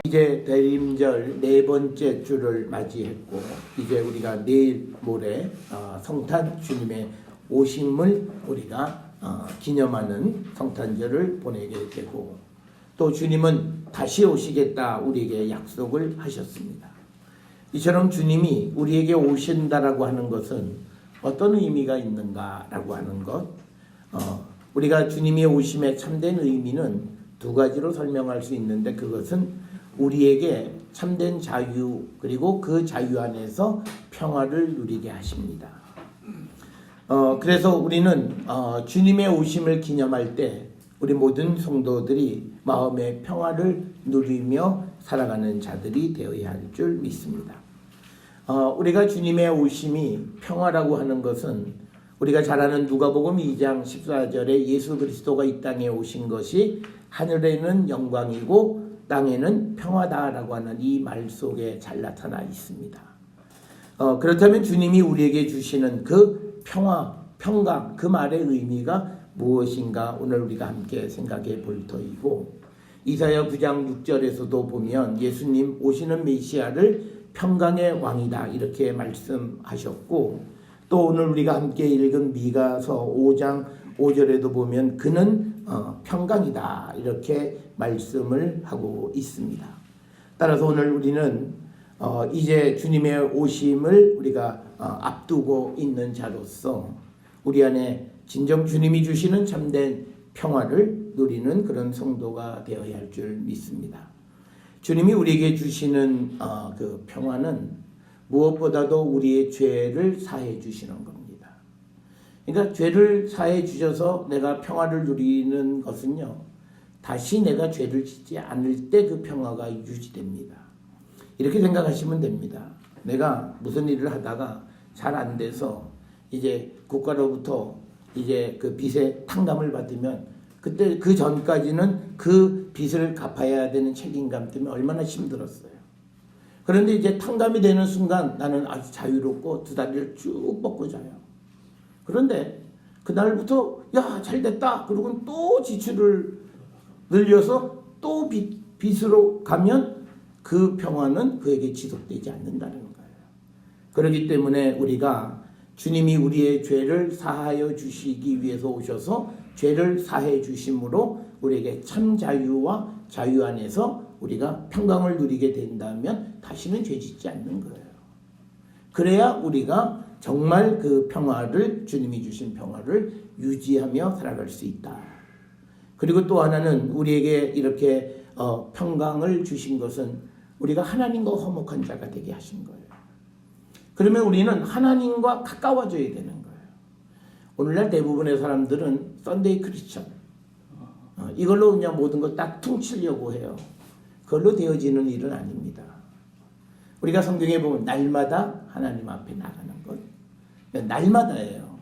이제 대림절 네 번째 주를 맞이했고 이제 우리가 내일 모레 성탄 주님의 오심을 우리가 기념하는 성탄절을 보내게 되고 또 주님은 다시 오시겠다 우리에게 약속을 하셨습니다. 이처럼 주님이 우리에게 오신다라고 하는 것은 어떤 의미가 있는가라고 하는 것, 우리가 주님의 오심의 참된 의미는 두 가지로 설명할 수 있는데 그것은 우리에게 참된 자유 그리고 그 자유 안에서 평화를 누리게 하십니다. 그래서 우리는 주님의 오심을 기념할 때 우리 모든 성도들이 마음의 평화를 누리며 살아가는 자들이 되어야 할 줄 믿습니다. 우리가 주님의 오심이 평화라고 하는 것은 우리가 잘 아는 누가복음 2장 14절에 예수 그리스도가 이 땅에 오신 것이 하늘에는 영광이고 땅에는 평화다라고 하는 이 말 속에 잘 나타나 있습니다. 그렇다면 주님이 우리에게 주시는 그 평화, 평강, 그 말의 의미가 무엇인가 오늘 우리가 함께 생각해 볼 터이고 이사야 9장 6절에서도 보면 예수님 오시는 메시아를 평강의 왕이다 이렇게 말씀하셨고 또 오늘 우리가 함께 읽은 미가서 5장 5절에도 보면 그는 평강이다 이렇게 말씀을 하고 있습니다. 따라서 오늘 우리는 이제 주님의 오심을 우리가 앞두고 있는 자로서 우리 안에 진정 주님이 주시는 참된 평화를 누리는 그런 성도가 되어야 할 줄 믿습니다. 주님이 우리에게 주시는 그 평화는 무엇보다도 우리의 죄를 사해 주시는 겁니다. 그러니까 죄를 사해 주셔서 내가 평화를 누리는 것은요. 다시 내가 죄를 짓지 않을 때 그 평화가 유지됩니다. 이렇게 생각하시면 됩니다. 내가 무슨 일을 하다가 잘 안 돼서 이제 국가로부터 이제 그 빚의 탕감을 받으면 그때 그 전까지는 그 빚을 갚아야 되는 책임감 때문에 얼마나 힘들었어요. 그런데 이제 탕감이 되는 순간 나는 아주 자유롭고 두 다리를 쭉 뻗고 자요. 그런데 그날부터 야 잘됐다 그러고 또 지출을 늘려서 또 빚으로 가면 그 평화는 그에게 지속되지 않는다는 거예요. 그렇기 때문에 우리가 주님이 우리의 죄를 사하여 주시기 위해서 오셔서 죄를 사해 주심으로 우리에게 참 자유와 자유 안에서 우리가 평강을 누리게 된다면 다시는 죄 짓지 않는 거예요. 그래야 우리가 정말 그 평화를 주님이 주신 평화를 유지하며 살아갈 수 있다. 그리고 또 하나는 우리에게 이렇게 평강을 주신 것은 우리가 하나님과 화목한 자가 되게 하신 거예요. 그러면 우리는 하나님과 가까워져야 되는 거예요. 오늘날 대부분의 사람들은 썬데이 크리스천 이걸로 그냥 모든 걸 딱 퉁치려고 해요. 그걸로 되어지는 일은 아닙니다. 우리가 성경에 보면 날마다 하나님 앞에 나가는 것 날마다예요.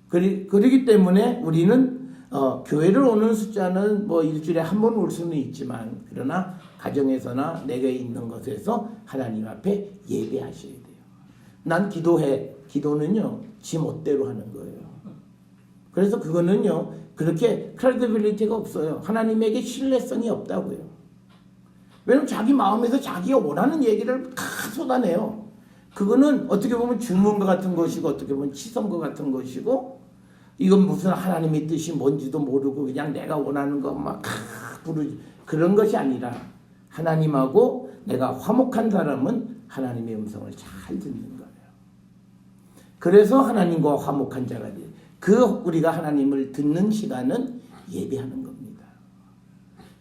그렇기 때문에 우리는 교회를 오는 숫자는 뭐 일주일에 한 번 올 수는 있지만 그러나 가정에서나 내가 있는 것에서 하나님 앞에 예배하셔야 돼요. 난 기도해. 기도는요 지 멋대로 하는 거예요. 그래서 그거는요 그렇게 크레디빌리티가 없어요. 하나님에게 신뢰성이 없다고요. 왜냐면 자기 마음에서 자기가 원하는 얘기를 다 쏟아내요. 그거는 어떻게 보면 주문과 같은 것이고 어떻게 보면 치성과 같은 것이고 이건 무슨 하나님의 뜻이 뭔지도 모르고 그냥 내가 원하는 것만 부르지 그런 것이 아니라 하나님하고 내가 화목한 사람은 하나님의 음성을 잘 듣는 거예요. 그래서 하나님과 화목한 자가 돼요. 우리가 하나님을 듣는 시간은 예배하는 겁니다.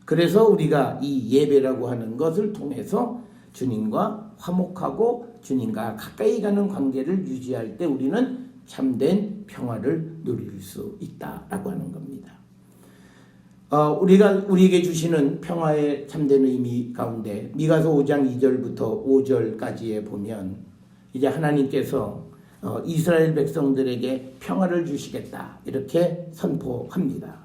그래서 우리가 이 예배라고 하는 것을 통해서 주님과 화목하고 주님과 가까이 가는 관계를 유지할 때 우리는 참된 평화를 누릴 수 있다라고 하는 겁니다. 우리에게 주시는 평화의 참된 의미 가운데 미가서 5장 2절부터 5절까지에 보면 이제 하나님께서 이스라엘 백성들에게 평화를 주시겠다 이렇게 선포합니다.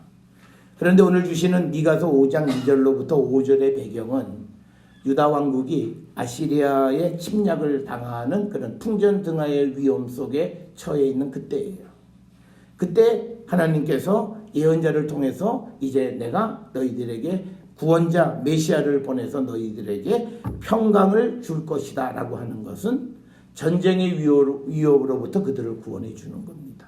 그런데 오늘 주시는 미가서 5장 2절로부터 5절의 배경은 유다 왕국이 아시리아의 침략을 당하는 그런 풍전등화의 위험 속에 처해 있는 그때예요. 그때 하나님께서 예언자를 통해서 이제 내가 너희들에게 구원자 메시아를 보내서 너희들에게 평강을 줄 것이다 라고 하는 것은 전쟁의 위협으로부터 그들을 구원해 주는 겁니다.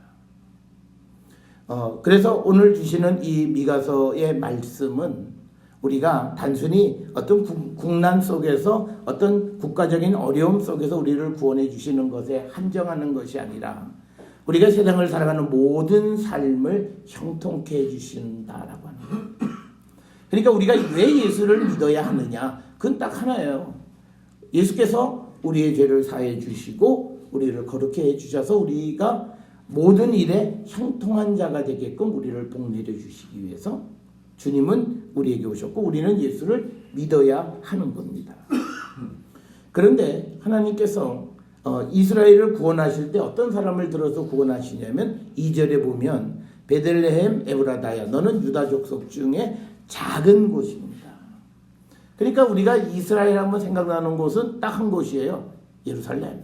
그래서 오늘 주시는 이 미가서의 말씀은 우리가 단순히 어떤 국난 속에서 어떤 국가적인 어려움 속에서 우리를 구원해 주시는 것에 한정하는 것이 아니라 우리가 세상을 살아가는 모든 삶을 형통케 해 주신다라고 하는 거예요. 그러니까 우리가 왜 예수를 믿어야 하느냐? 그건 딱 하나예요. 예수께서 우리의 죄를 사해 주시고 우리를 거룩해 해 주셔서 우리가 모든 일에 형통한 자가 되게끔 우리를 복내려 주시기 위해서 주님은 우리에게 오셨고 우리는 예수를 믿어야 하는 겁니다. 그런데 하나님께서 이스라엘을 구원하실 때 어떤 사람을 들어서 구원하시냐면 2절에 보면 베들레헴 에브라다야 너는 유다 족속 중에 작은 곳입니다. 그러니까 우리가 이스라엘 하면 생각나는 곳은 딱 한 곳이에요. 예루살렘.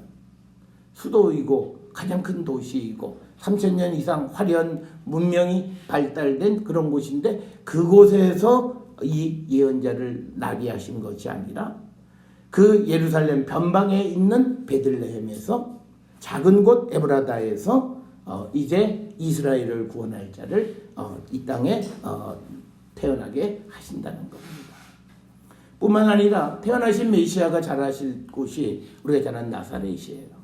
수도이고 가장 큰 도시이고 3000년 이상 화려한 문명이 발달된 그런 곳인데 그곳에서 이 예언자를 나게 하신 것이 아니라 그 예루살렘 변방에 있는 베들레헴에서 작은 곳 에브라다에서 이제 이스라엘을 구원할 자를 이 땅에 태어나게 하신다는 겁니다. 뿐만 아니라 태어나신 메시아가 자라실 곳이 우리가 잘 아는 나사렛이에요.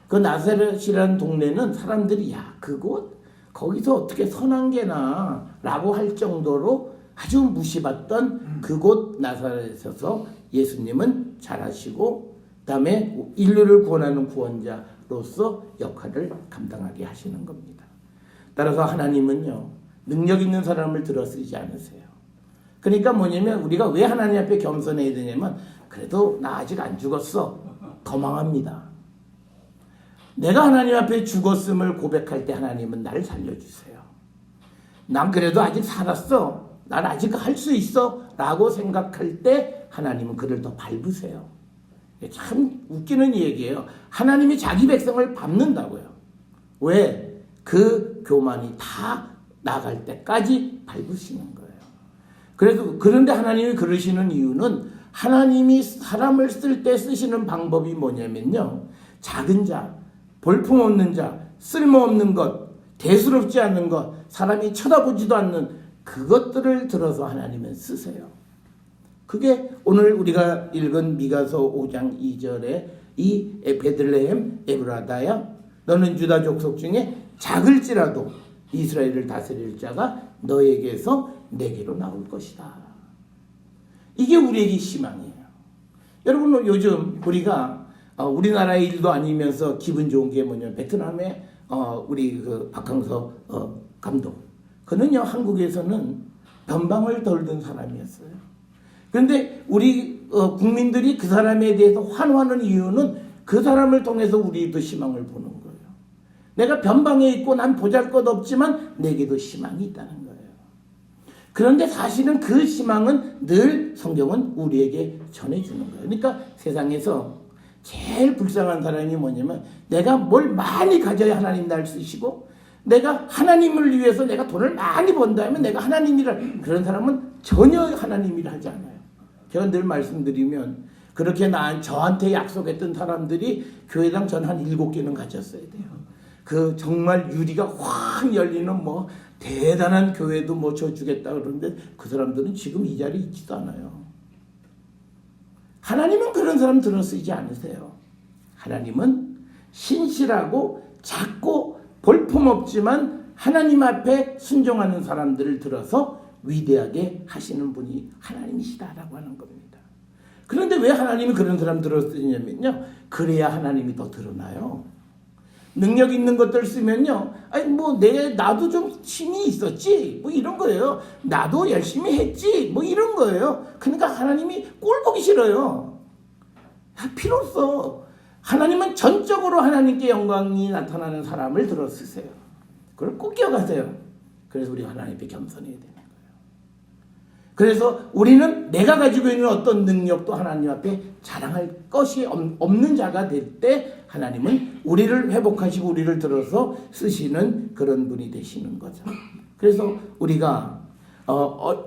그 나사렛이라는 동네는 사람들이 야 그곳 거기서 어떻게 선한 게나 라고 할 정도로 아주 무시받던 그곳 나사렛에서 예수님은 자라시고 그다음에 인류를 구원하는 구원자로서 역할을 감당하게 하시는 겁니다. 따라서 하나님은요 능력 있는 사람을 들어 쓰지 않으세요. 그러니까 뭐냐면 우리가 왜 하나님 앞에 겸손해야 되냐면 그래도 나 아직 안 죽었어. 더 망합니다. 내가 하나님 앞에 죽었음을 고백할 때 하나님은 나를 살려주세요. 난 그래도 아직 살았어. 난 아직 할 수 있어. 라고 생각할 때 하나님은 그를 더 밟으세요. 참 웃기는 얘기예요. 하나님이 자기 백성을 밟는다고요. 왜? 그 교만이 다 나갈 때까지 밟으시는 거예요. 그런데 하나님이 그러시는 이유는 하나님이 사람을 쓸 때 쓰시는 방법이 뭐냐면요. 작은 자, 볼품없는 자, 쓸모없는 것, 대수롭지 않은 것, 사람이 쳐다보지도 않는 그것들을 들어서 하나님은 쓰세요. 그게 오늘 우리가 읽은 미가서 5장 2절에 이 베들레헴 에브라다야 너는 유다 족속 중에 작을지라도 이스라엘을 다스릴 자가 너에게서 내게로 나올 것이다. 이게 우리에게 희망이에요. 여러분 요즘 우리가 우리나라의 일도 아니면서 기분 좋은 게 뭐냐면 베트남의 우리 그 박항서 감독 그는요 한국에서는 변방을 덜던 사람이었어요. 그런데 우리 국민들이 그 사람에 대해서 환호하는 이유는 그 사람을 통해서 우리도 희망을 보는 거예요. 내가 변방에 있고 난 보잘것없지만 내게도 희망이 있다는 거예요. 그런데 사실은 그 희망은 늘 성경은 우리에게 전해주는 거예요. 그러니까 세상에서 제일 불쌍한 사람이 뭐냐면 내가 뭘 많이 가져야 하나님 날 쓰시고 내가 하나님을 위해서 내가 돈을 많이 번다 하면 내가 하나님이라 그런 사람은 전혀 하나님이라 하지 않아요. 제가 늘 말씀드리면 그렇게 저한테 약속했던 사람들이 교회당 전 한 7개는 가졌어야 돼요. 그 정말 유리가 확 열리는 뭐 대단한 교회도 뭐 줘주겠다 그러는데 그 사람들은 지금 이 자리에 있지도 않아요. 하나님은 그런 사람 들어 쓰지 않으세요. 하나님은 신실하고 작고 볼품없지만 하나님 앞에 순종하는 사람들을 들어서 위대하게 하시는 분이 하나님이시다라고 하는 겁니다. 그런데 왜 하나님이 그런 사람 들어 쓰냐면요. 그래야 하나님이 더 드러나요. 능력 있는 것들 쓰면요. 아니 뭐 나도 좀 힘이 있었지. 뭐 이런 거예요. 나도 열심히 했지. 뭐 이런 거예요. 그러니까 하나님이 꼴 보기 싫어요. 필요 없어. 하나님은 전적으로 하나님께 영광이 나타나는 사람을 들어 쓰세요. 그걸 꼭 기억하세요. 그래서 우리가 하나님 앞에 겸손해야 되는 거예요. 그래서 우리는 내가 가지고 있는 어떤 능력도 하나님 앞에 자랑할 것이 없는 자가 될 때 하나님은 우리를 회복하시고 우리를 들어서 쓰시는 그런 분이 되시는 거죠. 그래서 우리가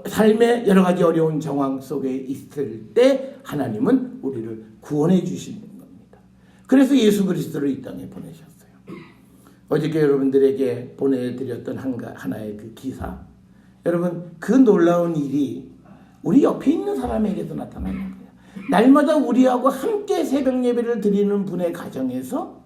삶의 여러 가지 어려운 정황 속에 있을 때 하나님은 우리를 구원해 주시는 겁니다. 그래서 예수 그리스도를 이 땅에 보내셨어요. 어저께 여러분들에게 보내드렸던 하나의 그 기사, 여러분 그 놀라운 일이 우리 옆에 있는 사람에게도 나타나는 거예요. 날마다 우리하고 함께 새벽 예배를 드리는 분의 가정에서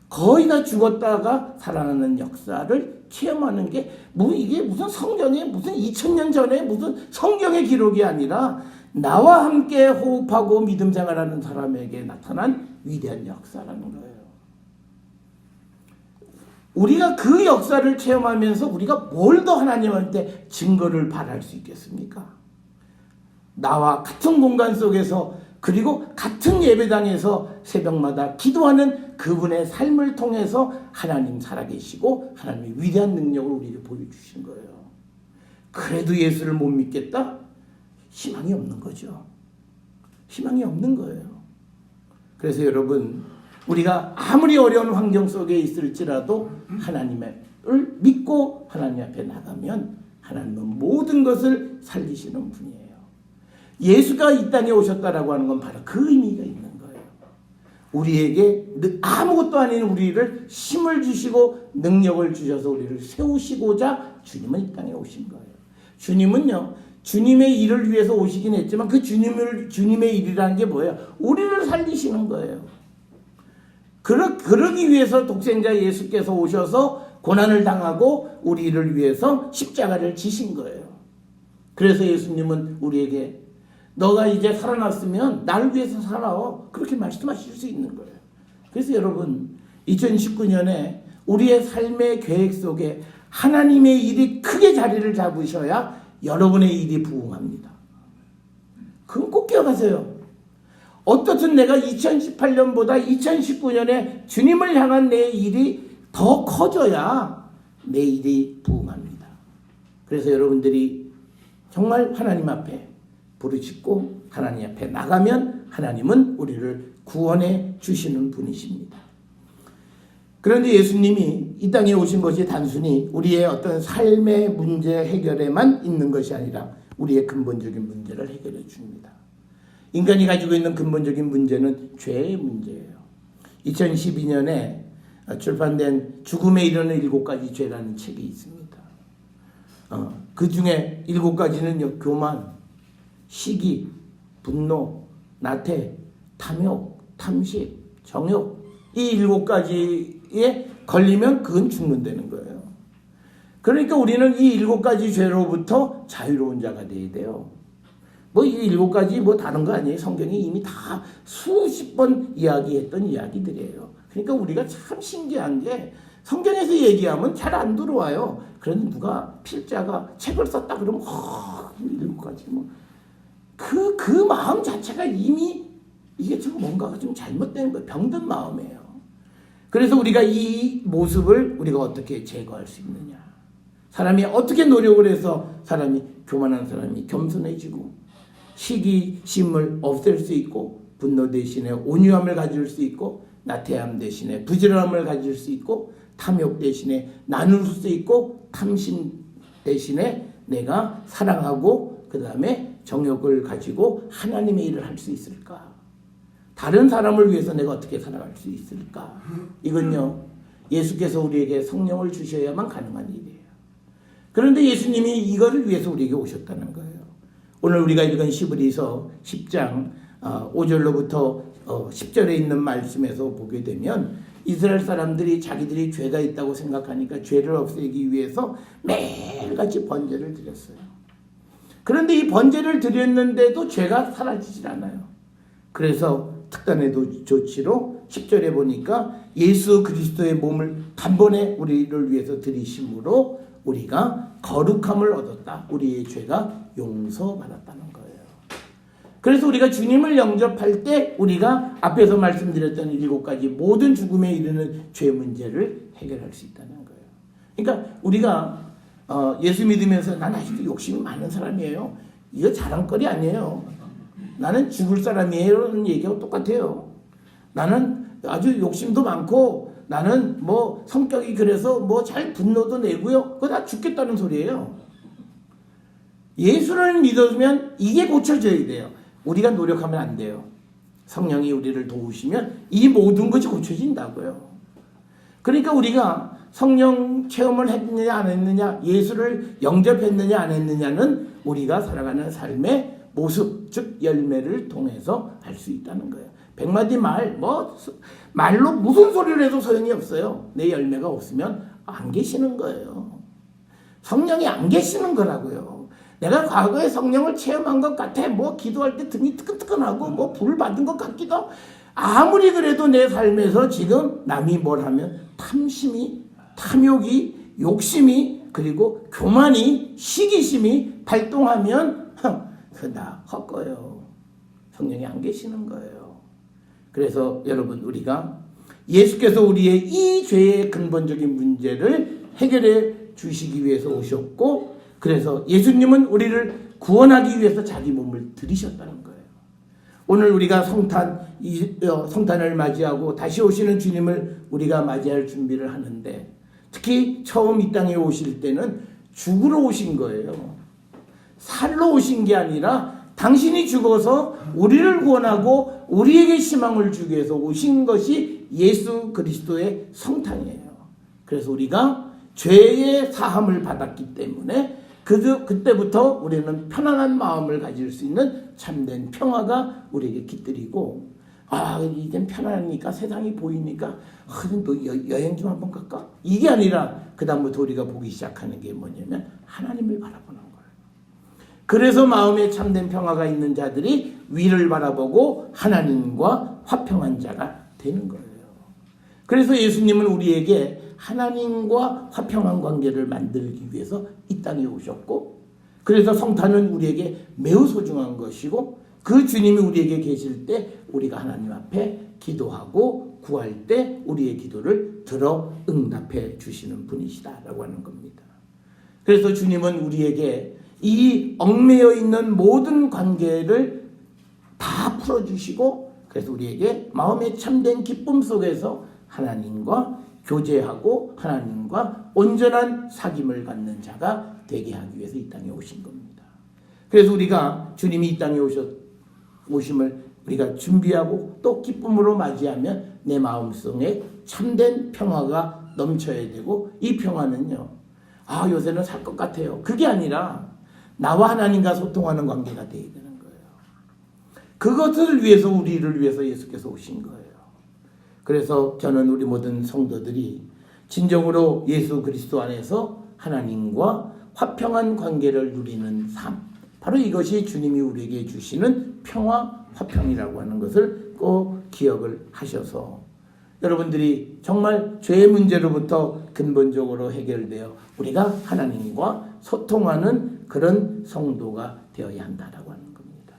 거의 다 죽었다가 살아나는 역사를 체험하는 게 이게 무슨 성경에 무슨 2000년 전에 무슨 성경의 기록이 아니라 나와 함께 호흡하고 믿음 생활하는 사람에게 나타난 위대한 역사라는 거예요. 우리가 그 역사를 체험하면서 우리가 뭘 더 하나님한테 증거를 바랄 수 있겠습니까? 나와 같은 공간 속에서 그리고 같은 예배당에서 새벽마다 기도하는 그분의 삶을 통해서 하나님 살아계시고 하나님의 위대한 능력을 우리에게 보여주신 거예요. 그래도 예수를 못 믿겠다? 희망이 없는 거죠. 희망이 없는 거예요. 그래서 여러분, 우리가 아무리 어려운 환경 속에 있을지라도 하나님을 믿고 하나님 앞에 나가면 하나님은 모든 것을 살리시는 분이에요. 예수가 이 땅에 오셨다라고 하는 건 바로 그 의미가 있는 거예요. 우리에게 아무것도 아닌 우리를 힘을 주시고 능력을 주셔서 우리를 세우시고자 주님은 이 땅에 오신 거예요. 주님은요, 주님의 일을 위해서 오시긴 했지만 그 주님의 일이라는 게 뭐예요? 우리를 살리시는 거예요. 그러기 위해서 독생자 예수께서 오셔서 고난을 당하고 우리를 위해서 십자가를 지신 거예요. 그래서 예수님은 우리에게 너가 이제 살아났으면 나를 위해서 살아오, 그렇게 말씀하실 수 있는 거예요. 그래서 여러분, 2019년에 우리의 삶의 계획 속에 하나님의 일이 크게 자리를 잡으셔야 여러분의 일이 부흥합니다. 그건 꼭 기억하세요. 어떻든 내가 2018년보다 2019년에 주님을 향한 내 일이 더 커져야 내 일이 부흥합니다. 그래서 여러분들이 정말 하나님 앞에 부르짖고 하나님 앞에 나가면 하나님은 우리를 구원해 주시는 분이십니다. 그런데 예수님이 이 땅에 오신 것이 단순히 우리의 어떤 삶의 문제 해결에만 있는 것이 아니라 우리의 근본적인 문제를 해결해 줍니다. 인간이 가지고 있는 근본적인 문제는 죄의 문제예요. 2012년에 출판된 죽음에 이르는 7가지 죄라는 책이 있습니다. 그 중에 7가지는 교만, 시기, 분노, 나태, 탐욕, 탐식, 정욕, 이 7가지에 걸리면 그건 죽는다는 거예요. 그러니까 우리는 이 7가지 죄로부터 자유로운 자가 돼야 돼요. 이 7가지 다른 거 아니에요. 성경이 이미 다 수십 번 이야기했던 이야기들이에요. 그러니까 우리가 참 신기한 게 성경에서 얘기하면 잘 안 들어와요. 그런데 누가 필자가 책을 썼다 그러면 7가지 그 마음 자체가 이미 이게 좀 뭔가가 좀 잘못된 거예요. 병든 마음이에요. 그래서 우리가 이 모습을 우리가 어떻게 제거할 수 있느냐. 사람이 어떻게 노력을 해서 교만한 사람이 겸손해지고 시기심을 없앨 수 있고 분노 대신에 온유함을 가질 수 있고 나태함 대신에 부지런함을 가질 수 있고 탐욕 대신에 나눌 수 있고 탐심 대신에 내가 사랑하고 그 다음에 정욕을 가지고 하나님의 일을 할 수 있을까? 다른 사람을 위해서 내가 어떻게 살아갈 수 있을까? 이건요, 예수께서 우리에게 성령을 주셔야만 가능한 일이에요. 그런데 예수님이 이거를 위해서 우리에게 오셨다는 거예요. 오늘 우리가 읽은 시브리서 10장 5절로부터 10절에 있는 말씀에서 보게 되면 이스라엘 사람들이 자기들이 죄가 있다고 생각하니까 죄를 없애기 위해서 매일같이 번제를 드렸어요. 그런데 이 번제를 드렸는데도 죄가 사라지질 않아요. 그래서 특단의 조치로 10절에 보니까 예수 그리스도의 몸을 단번에 우리를 위해서 드리심으로 우리가 거룩함을 얻었다. 우리의 죄가 용서받았다는 거예요. 그래서 우리가 주님을 영접할 때 우리가 앞에서 말씀드렸던 7가지 모든 죽음에 이르는 죄 문제를 해결할 수 있다는 거예요. 그러니까 우리가 예수 믿으면서 난 아직도 욕심이 많은 사람이에요. 이거 자랑거리 아니에요. 나는 죽을 사람이에요. 라는 얘기하고 똑같아요. 나는 아주 욕심도 많고 나는 성격이 그래서 잘 분노도 내고요. 그거 다 죽겠다는 소리예요. 예수를 믿으면 이게 고쳐져야 돼요. 우리가 노력하면 안 돼요. 성령이 우리를 도우시면 이 모든 것이 고쳐진다고요. 그러니까 우리가 성령 체험을 했느냐 안 했느냐, 예수를 영접했느냐 안 했느냐는 우리가 살아가는 삶의 모습, 즉 열매를 통해서 알 수 있다는 거예요. 백마디 말로 무슨 소리를 해도 소용이 없어요. 내 열매가 없으면 안 계시는 거예요. 성령이 안 계시는 거라고요. 내가 과거에 성령을 체험한 것 같아. 기도할 때 등이 뜨끈뜨끈하고 불 받은 것 같기도 하고, 아무리 그래도 내 삶에서 지금 남이 뭘 하면 탐심이, 탐욕이, 욕심이, 그리고 교만이, 시기심이 발동하면 나 헛거예요. 성령이 안 계시는 거예요. 그래서 여러분, 우리가 예수께서 우리의 이 죄의 근본적인 문제를 해결해 주시기 위해서 오셨고, 그래서 예수님은 우리를 구원하기 위해서 자기 몸을 들이셨다는 거예요. 오늘 우리가 성탄을 맞이하고 다시 오시는 주님을 우리가 맞이할 준비를 하는데, 특히 처음 이 땅에 오실 때는 죽으러 오신 거예요. 살로 오신 게 아니라 당신이 죽어서 우리를 구원하고 우리에게 희망을 주기 위해서 오신 것이 예수 그리스도의 성탄이에요. 그래서 우리가 죄의 사함을 받았기 때문에 그때부터 우리는 편안한 마음을 가질 수 있는 참된 평화가 우리에게 깃들이고, 이젠 편안하니까, 세상이 보이니까 너 여행 좀 한번 갈까? 이게 아니라 그 다음부터 우리가 보기 시작하는 게 뭐냐면 하나님을 바라보는 거예요. 그래서 마음에 참된 평화가 있는 자들이 위를 바라보고 하나님과 화평한 자가 되는 거예요. 그래서 예수님은 우리에게 하나님과 화평한 관계를 만들기 위해서 이 땅에 오셨고, 그래서 성탄은 우리에게 매우 소중한 것이고, 그 주님이 우리에게 계실 때 우리가 하나님 앞에 기도하고 구할 때 우리의 기도를 들어 응답해 주시는 분이시다라고 하는 겁니다. 그래서 주님은 우리에게 이 얽매여 있는 모든 관계를 다 풀어주시고, 그래서 우리에게 마음의 참된 기쁨 속에서 하나님과 교제하고 하나님과 온전한 사귐을 갖는 자가 되게 하기 위해서 이 땅에 오신 겁니다. 그래서 우리가 주님이 이 땅에 오심을 우리가 준비하고 또 기쁨으로 맞이하면 내 마음속에 참된 평화가 넘쳐야 되고, 이 평화는요, 요새는 살 것 같아요, 그게 아니라 나와 하나님과 소통하는 관계가 되어야 되는 거예요. 그것을 위해서, 우리를 위해서 예수께서 오신 거예요. 그래서 저는 우리 모든 성도들이 진정으로 예수 그리스도 안에서 하나님과 화평한 관계를 누리는 삶, 바로 이것이 주님이 우리에게 주시는 평화, 화평이라고 하는 것을 꼭 기억을 하셔서 여러분들이 정말 죄의 문제로부터 근본적으로 해결되어 우리가 하나님과 소통하는 그런 성도가 되어야 한다라고 하는 겁니다.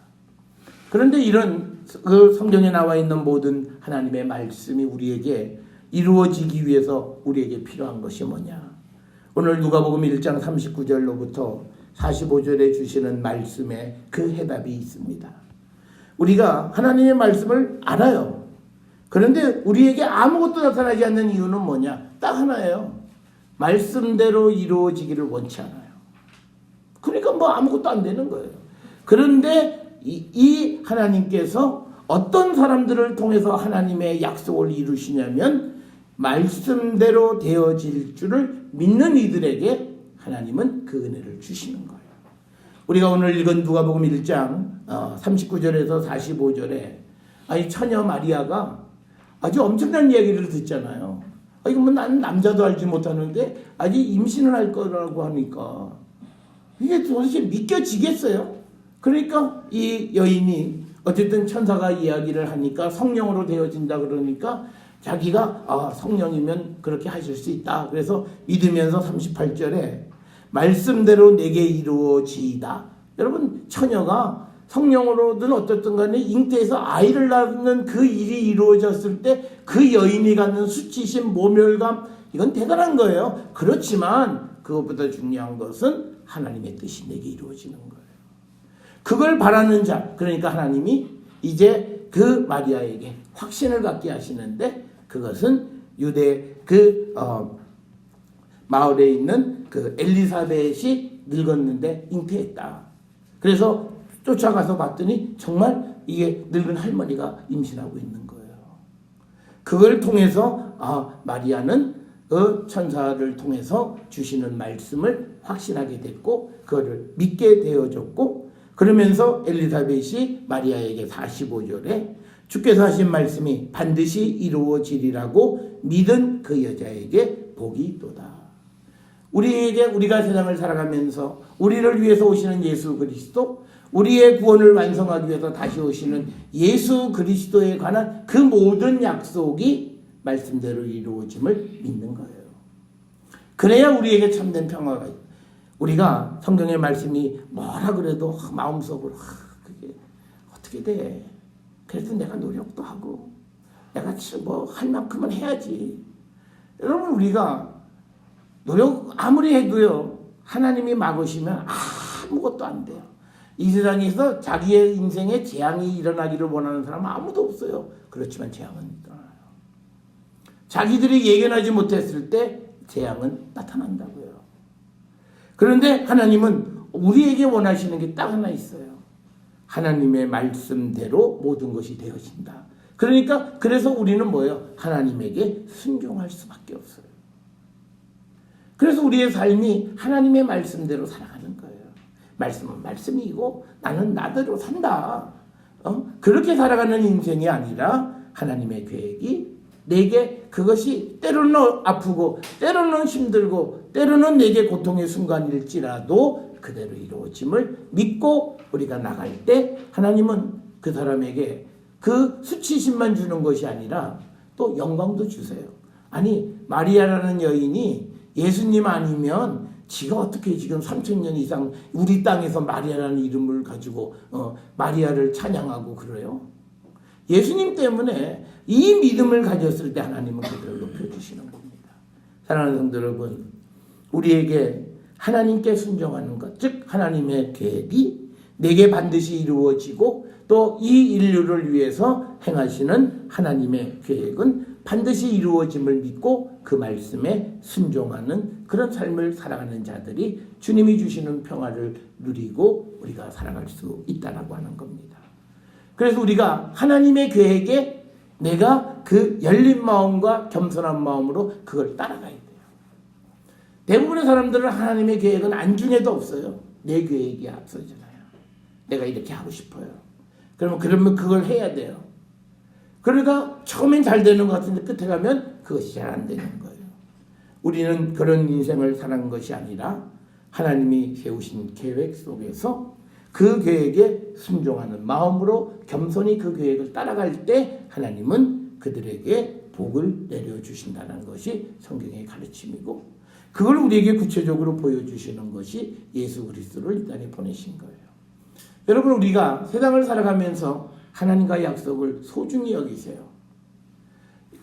그런데 이런 성경에 나와 있는 모든 하나님의 말씀이 우리에게 이루어지기 위해서 우리에게 필요한 것이 뭐냐? 오늘 누가복음 1장 39절로부터 45절에 주시는 말씀에 그 해답이 있습니다. 우리가 하나님의 말씀을 알아요. 그런데 우리에게 아무것도 나타나지 않는 이유는 뭐냐? 딱 하나예요. 말씀대로 이루어지기를 원치 않아요. 그러니까 아무것도 안 되는 거예요. 그런데 이 하나님께서 어떤 사람들을 통해서 하나님의 약속을 이루시냐면, 말씀대로 되어질 줄을 믿는 이들에게 하나님은 그 은혜를 주시는 거예요. 우리가 오늘 읽은 누가복음 1장 39절에서 45절에 처녀 마리아가 아주 엄청난 이야기를 듣잖아요. 나는 남자도 알지 못하는데 아직 임신을 할 거라고 하니까 이게 도대체 믿겨지겠어요? 그러니까 이 여인이 어쨌든 천사가 이야기를 하니까 성령으로 되어진다 그러니까 자기가 성령이면 그렇게 하실 수 있다. 그래서 믿으면서 38절에 말씀대로 내게 이루어지이다. 여러분, 처녀가 성령으로든 어떻든 간에 잉태해서 아이를 낳는 그 일이 이루어졌을 때 그 여인이 갖는 수치심, 모멸감, 이건 대단한 거예요. 그렇지만 그것보다 중요한 것은 하나님의 뜻이 내게 이루어지는 거예요. 그걸 바라는 자, 그러니까 하나님이 이제 그 마리아에게 확신을 갖게 하시는데, 그것은 유대 마을에 있는 그 엘리사벳이 늙었는데 잉태했다. 그래서 쫓아가서 봤더니 정말 이게 늙은 할머니가 임신하고 있는 거예요. 그걸 통해서 마리아는 그 천사를 통해서 주시는 말씀을 확신하게 됐고 그거를 믿게 되어졌고, 그러면서 엘리사벳이 마리아에게 45절에 주께서 하신 말씀이 반드시 이루어지리라고 믿은 그 여자에게 복이 있도다. 우리가 세상을 살아가면서 우리를 위해서 오시는 예수 그리스도, 우리의 구원을 완성하기 위해서 다시 오시는 예수 그리스도에 관한 그 모든 약속이 말씀대로 이루어짐을 믿는 거예요. 그래야 우리에게 참된 평화가 있어요. 우리가 성경의 말씀이 뭐라 그래도 마음속으로 그게 어떻게 돼? 그래도 내가 노력도 하고 내가 뭐 할 만큼은 해야지. 여러분, 우리가 노력 아무리 해도요, 하나님이 막으시면 아무것도 안 돼요. 이 세상에서 자기의 인생에 재앙이 일어나기를 원하는 사람은 아무도 없어요. 그렇지만 재앙은 일어나요. 자기들이 예견하지 못했을 때 재앙은 나타난다고요. 그런데 하나님은 우리에게 원하시는 게 딱 하나 있어요. 하나님의 말씀대로 모든 것이 되어진다. 그래서 우리는 뭐예요? 하나님에게 순종할 수밖에 없어요. 그래서 우리의 삶이 하나님의 말씀대로 살아가는 거예요. 말씀은 말씀이고 나는 나대로 산다. 그렇게 살아가는 인생이 아니라 하나님의 계획이 내게 그것이 때로는 아프고 때로는 힘들고 때로는 내게 고통의 순간일지라도 그대로 이루어짐을 믿고 우리가 나갈 때 하나님은 그 사람에게 그 수치심만 주는 것이 아니라 또 영광도 주세요. 아니, 마리아라는 여인이 예수님 아니면 지가 어떻게 지금 3000년 이상 우리 땅에서 마리아라는 이름을 가지고 마리아를 찬양하고 그래요? 예수님 때문에 이 믿음을 가졌을 때 하나님은 그들을 높여주시는 겁니다. 사랑하는 성도 여러분, 우리에게 하나님께 순종하는 것, 즉 하나님의 계획이 내게 반드시 이루어지고 또 이 인류를 위해서 행하시는 하나님의 계획은 반드시 이루어짐을 믿고 그 말씀에 순종하는 그런 삶을 살아가는 자들이 주님이 주시는 평화를 누리고 우리가 살아갈 수 있다라고 하는 겁니다. 그래서 우리가 하나님의 계획에 내가 그 열린 마음과 겸손한 마음으로 그걸 따라가야 돼요. 대부분의 사람들은 하나님의 계획은 안중에도 없어요. 내 계획이 앞서잖아요. 내가 이렇게 하고 싶어요. 그러면 그걸 해야 돼요. 그러다 처음엔 잘 되는 것 같은데 끝에 가면 그것이 잘 안 되는 거예요. 우리는 그런 인생을 사는 것이 아니라 하나님이 세우신 계획 속에서 그 계획에 순종하는 마음으로 겸손히 그 계획을 따라갈 때 하나님은 그들에게 복을 내려주신다는 것이 성경의 가르침이고, 그걸 우리에게 구체적으로 보여주시는 것이 예수 그리스도를 이 땅에 보내신 거예요. 여러분, 우리가 세상을 살아가면서 하나님과의 약속을 소중히 여기세요.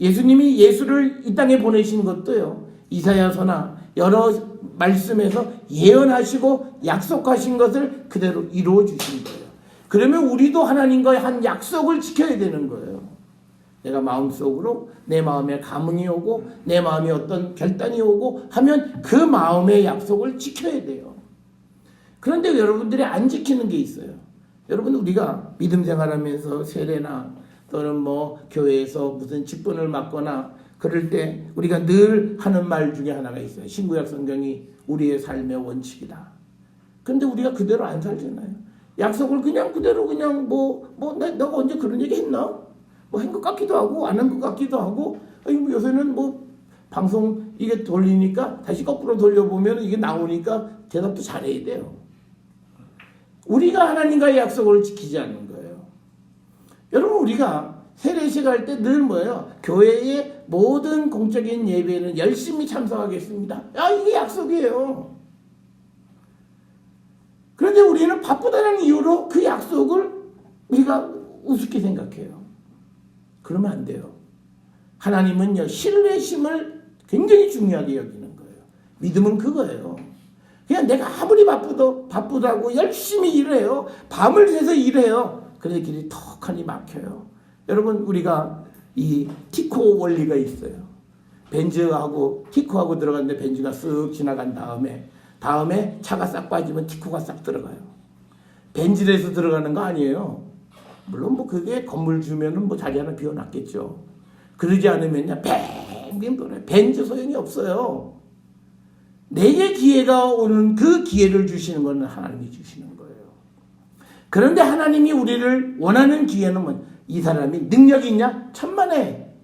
예수님이 예수를 이 땅에 보내신 것도요, 이사야서나 여러 말씀에서 예언하시고 약속하신 것을 그대로 이루어 주신 거예요. 그러면 우리도 하나님과의 한 약속을 지켜야 되는 거예요. 내가 마음속으로 내 마음에 감흥이 오고 내 마음에 어떤 결단이 오고 하면 그 마음의 약속을 지켜야 돼요. 그런데 여러분들이 안 지키는 게 있어요. 여러분, 우리가 믿음 생활하면서 세례나 또는 뭐 교회에서 무슨 직분을 맡거나 그럴 때 우리가 늘 하는 말 중에 하나가 있어요. 신구약 성경이 우리의 삶의 원칙이다. 그런데 우리가 그대로 안 살잖아요. 약속을 그냥 그대로 그냥 내가 언제 그런 얘기 했나? 뭐 한 것 같기도 하고 안 한 것 같기도 하고, 요새는 방송 이게 돌리니까 다시 거꾸로 돌려보면 이게 나오니까 대답도 잘해야 돼요. 우리가 하나님과의 약속을 지키지 않는 거예요. 여러분, 우리가 세례식 할 때 늘 뭐예요? 교회의 모든 공적인 예배는 열심히 참석하겠습니다. 이게 약속이에요. 그런데 우리는 바쁘다는 이유로 그 약속을 우리가 우습게 생각해요. 그러면 안 돼요. 하나님은요, 신뢰심을 굉장히 중요하게 여기는 거예요. 믿음은 그거예요. 그냥 내가 아무리 바쁘다고 열심히 일해요. 밤을 새서 일해요. 그런데 길이 턱하니 막혀요. 여러분, 우리가 이 티코 원리가 있어요. 벤즈하고 티코하고 들어갔는데 벤즈가 쓱 지나간 다음에 차가 싹 빠지면 티코가 싹 들어가요. 벤질에서 들어가는 거 아니에요. 물론 뭐 그게 건물 주면은 뭐 자리 하나 비워놨겠죠. 그러지 않으면요 뱅뱅 돌아요. 벤즈 소용이 없어요. 내게 기회가 오는 그 기회를 주시는 것은 하나님이 주시는 거예요. 그런데 하나님이 우리를 원하는 기회는 뭐, 이 사람이 능력이 있냐? 천만에.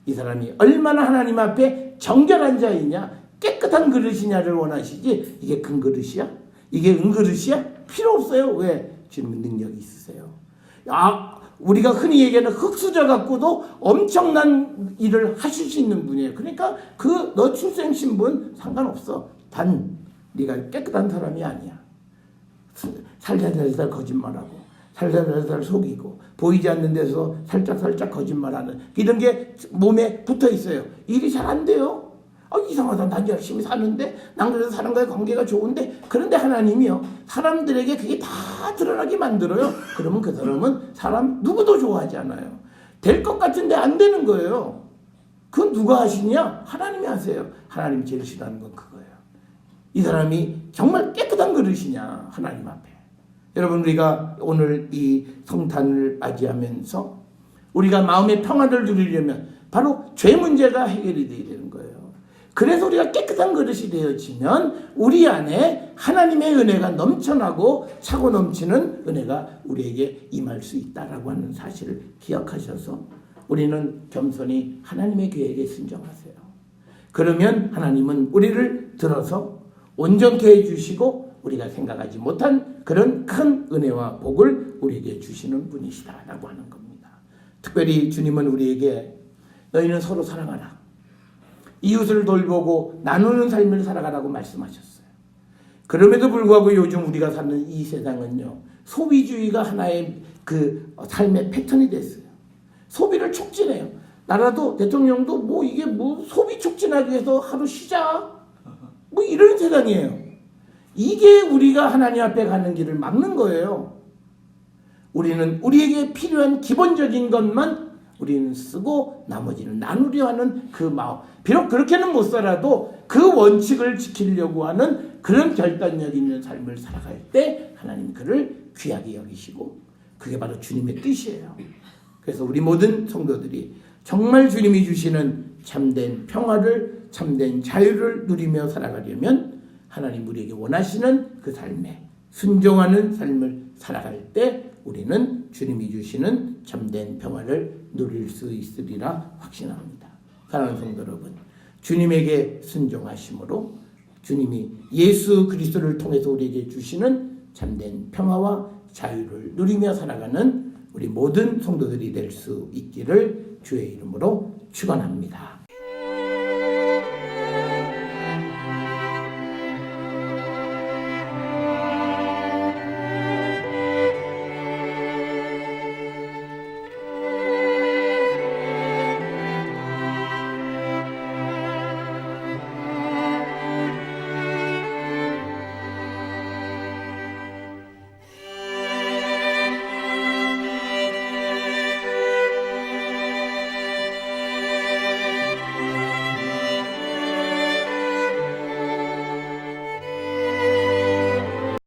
이 사람이 얼마나 하나님 앞에 정결한 자이냐? 깨끗한 그릇이냐를 원하시지 이게 큰 그릇이야? 이게 은그릇이야? 필요 없어요. 왜? 주님은 능력이 있으세요. 우리가 흔히 얘기하는 흙수저 갖고도 엄청난 일을 하실 수 있는 분이에요. 그러니까 너 출생신분 상관없어. 단 네가 깨끗한 사람이 아니야. 살살살살 거짓말하고 살살살살 속이고 보이지 않는 데서 살짝살짝 거짓말하는 이런 게 몸에 붙어 있어요. 일이 잘 안 돼요. 이상하다. 난 열심히 사는데 난 그래서 사람과의 관계가 좋은데 그런데 하나님이요 사람들에게 그게 다 드러나게 만들어요. 그러면 그 사람은 사람 누구도 좋아하지 않아요. 될 것 같은데 안 되는 거예요. 그건 누가 하시냐? 하나님이 하세요. 하나님이 제일 싫어하는 건 그거예요. 이 사람이 정말 깨끗한 그릇이냐 하나님 앞에. 여러분 우리가 오늘 이 성탄을 맞이하면서 우리가 마음의 평화를 누리려면 바로 죄 문제가 해결이 되어야 되는 거예요. 그래서 우리가 깨끗한 그릇이 되어지면 우리 안에 하나님의 은혜가 넘쳐나고 차고 넘치는 은혜가 우리에게 임할 수 있다라고 하는 사실을 기억하셔서 우리는 겸손히 하나님의 계획에 순종하세요. 그러면 하나님은 우리를 들어서 온전케 해주시고 우리가 생각하지 못한 그런 큰 은혜와 복을 우리에게 주시는 분이시다라고 하는 겁니다. 특별히 주님은 우리에게 너희는 서로 사랑하라. 이웃을 돌보고 나누는 삶을 살아가라고 말씀하셨어요. 그럼에도 불구하고 요즘 우리가 사는 이 세상은요. 소비주의가 하나의 그 삶의 패턴이 됐어요. 소비를 촉진해요. 나라도 대통령도 뭐 이게 뭐 소비 촉진하기 위해서 하루 쉬자. 뭐 이런 세상이에요. 이게 우리가 하나님 앞에 가는 길을 막는 거예요. 우리는 우리에게 필요한 기본적인 것만 우리는 쓰고 나머지는 나누려 하는 그 마음. 비록 그렇게는 못 살아도 그 원칙을 지키려고 하는 그런 결단력 있는 삶을 살아갈 때 하나님 그를 귀하게 여기시고 그게 바로 주님의 뜻이에요. 그래서 우리 모든 성도들이 정말 주님이 주시는 참된 평화를 참된 자유를 누리며 살아가려면 하나님 우리에게 원하시는 그 삶에 순종하는 삶을 살아갈 때 우리는 주님이 주시는 참된 평화를 누릴 수 있으리라 확신합니다. 사랑하는 성도 여러분, 주님에게 순종하심으로 주님이 예수 그리스도를 통해서 우리에게 주시는 참된 평화와 자유를 누리며 살아가는 우리 모든 성도들이 될 수 있기를 주의 이름으로 축원합니다.